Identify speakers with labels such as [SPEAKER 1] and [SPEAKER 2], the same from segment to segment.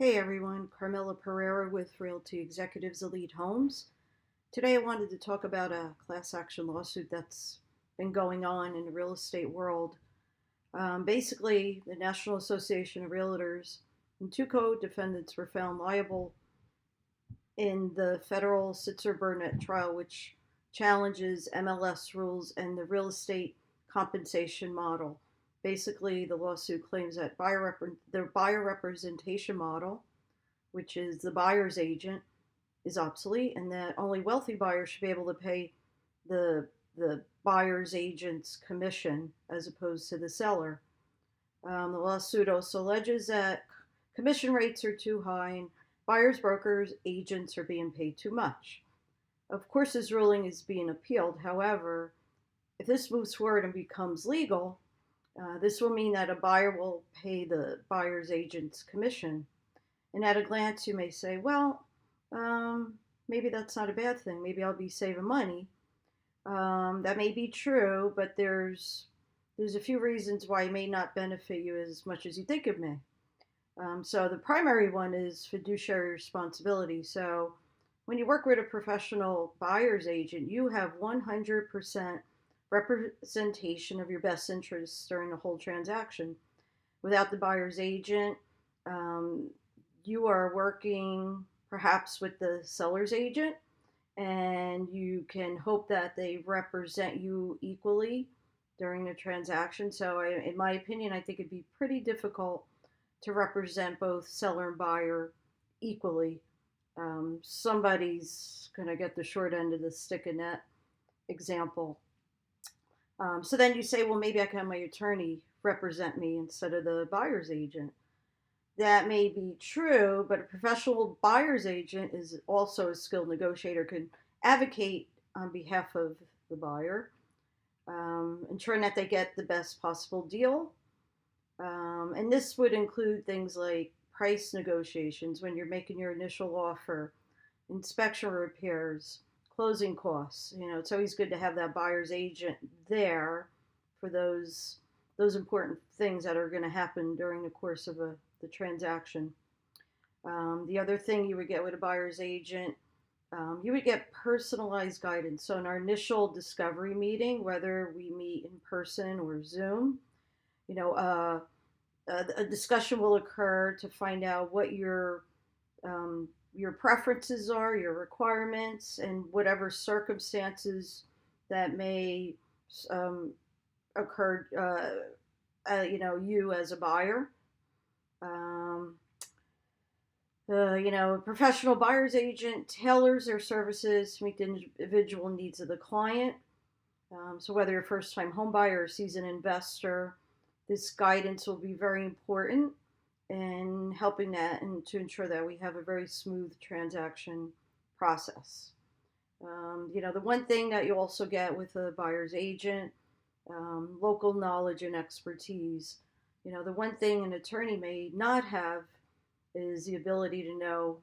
[SPEAKER 1] Hey everyone, Carmela Pereira with Realty Executives Elite Homes. Today I wanted to talk about a class action lawsuit that's been going on in the real estate world. Basically, the National Association of REALTORS and two co-defendants were found liable in the federal Sitzer Burnett trial, which challenges MLS rules and the real estate compensation model. Basically, the lawsuit claims that the buyer representation model, which is the buyer's agent, is obsolete, and that only wealthy buyers should be able to pay the the buyer's agent's commission as opposed to the seller. The lawsuit also alleges that commission rates are too high and buyers, brokers, agents are being paid too much. Of course, this ruling is being appealed. However, if this moves forward and becomes legal, this will mean that a buyer will pay the buyer's agent's commission. And at a glance, you may say, well, maybe that's not a bad thing. Maybe I'll be saving money. That may be true, but there's a few reasons why it may not benefit you as much as you think it may. So the primary one is fiduciary responsibility. So when you work with a professional buyer's agent, you have 100% representation of your best interests during the whole transaction. Without the buyer's agent, you are working perhaps with the seller's agent, and you can hope that they represent you equally during the transaction. So, in my opinion, I think it'd be pretty difficult to represent both seller and buyer equally. Somebody's going to get the short end of the stick in that example. So then you say, well, maybe I can have my attorney represent me instead of the buyer's agent. That may be true, but a professional buyer's agent is also a skilled negotiator, can advocate on behalf of the buyer, ensuring that they get the best possible deal. And this would include things like price negotiations when you're making your initial offer, inspection repairs, closing costs. It's always good to have that buyer's agent there for those important things that are going to happen during the course of the transaction. The other thing you would get with a buyer's agent, you would get personalized guidance. So in our initial discovery meeting, whether we meet in person or Zoom, a discussion will occur to find out what your preferences are, your requirements, and whatever circumstances that may occur. You as a buyer. A professional buyer's agent tailors their services to meet the individual needs of the client. So whether you're a first-time home buyer or seasoned investor, this guidance will be very important in helping that and to ensure that we have a very smooth transaction process. The one thing that you also get with a buyer's agent, local knowledge and expertise. The one thing an attorney may not have is the ability to know,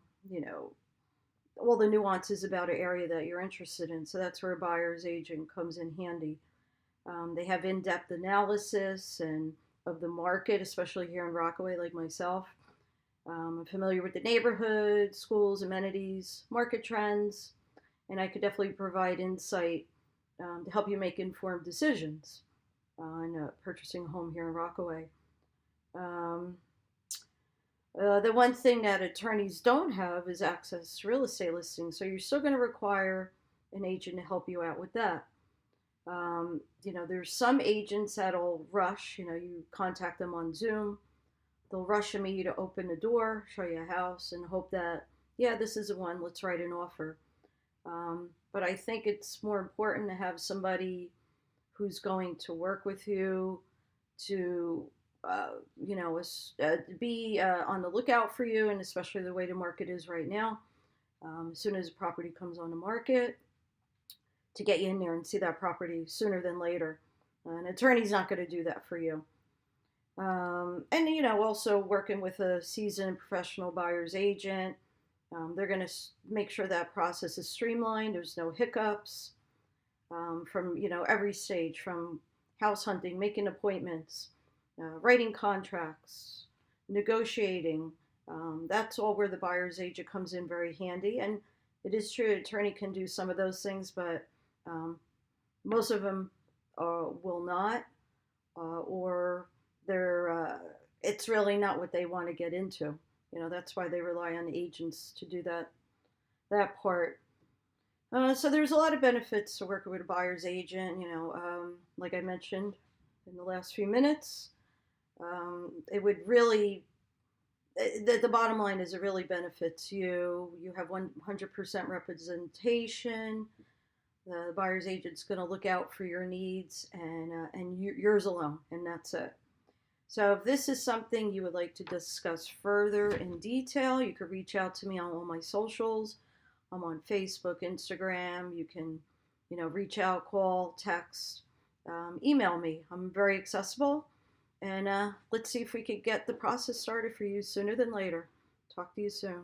[SPEAKER 1] all the nuances about an area that you're interested in. So that's where a buyer's agent comes in handy. They have in-depth analysis of the market, especially here in Rockaway, like myself. I'm familiar with the neighborhood, schools, amenities, market trends, and I could definitely provide insight to help you make informed decisions on purchasing a home here in Rockaway. The one thing that attorneys don't have is access to real estate listings, so you're still going to require an agent to help you out with that. There's some agents that'll rush. You contact them on Zoom, they'll rush you to open the door, show you a house, and hope that, yeah, this is the one, let's write an offer. But I think it's more important to have somebody who's going to work with you to, be on the lookout for you, and especially the way the market is right now. As soon as a property comes on the market, to get you in there and see that property sooner than later. An attorney's not going to do that for you. And also working with a seasoned professional buyer's agent, they're going to make sure that process is streamlined. There's no hiccups from every stage, from house hunting, making appointments, writing contracts, negotiating, That's all where the buyer's agent comes in very handy. And it is true, an attorney can do some of those things, but most of them will not, or it's really not what they want to get into. That's why they rely on agents to do that part. So there's a lot of benefits to working with a buyer's agent. Like I mentioned in the last few minutes, it would really the bottom line is it really benefits you. You have 100% representation. The buyer's agent's going to look out for your needs and yours alone, and that's it. So if this is something you would like to discuss further in detail, you could reach out to me on all my socials. I'm on Facebook, Instagram. You can, reach out, call, text, email me. I'm very accessible. And let's see if we could get the process started for you sooner than later. Talk to you soon.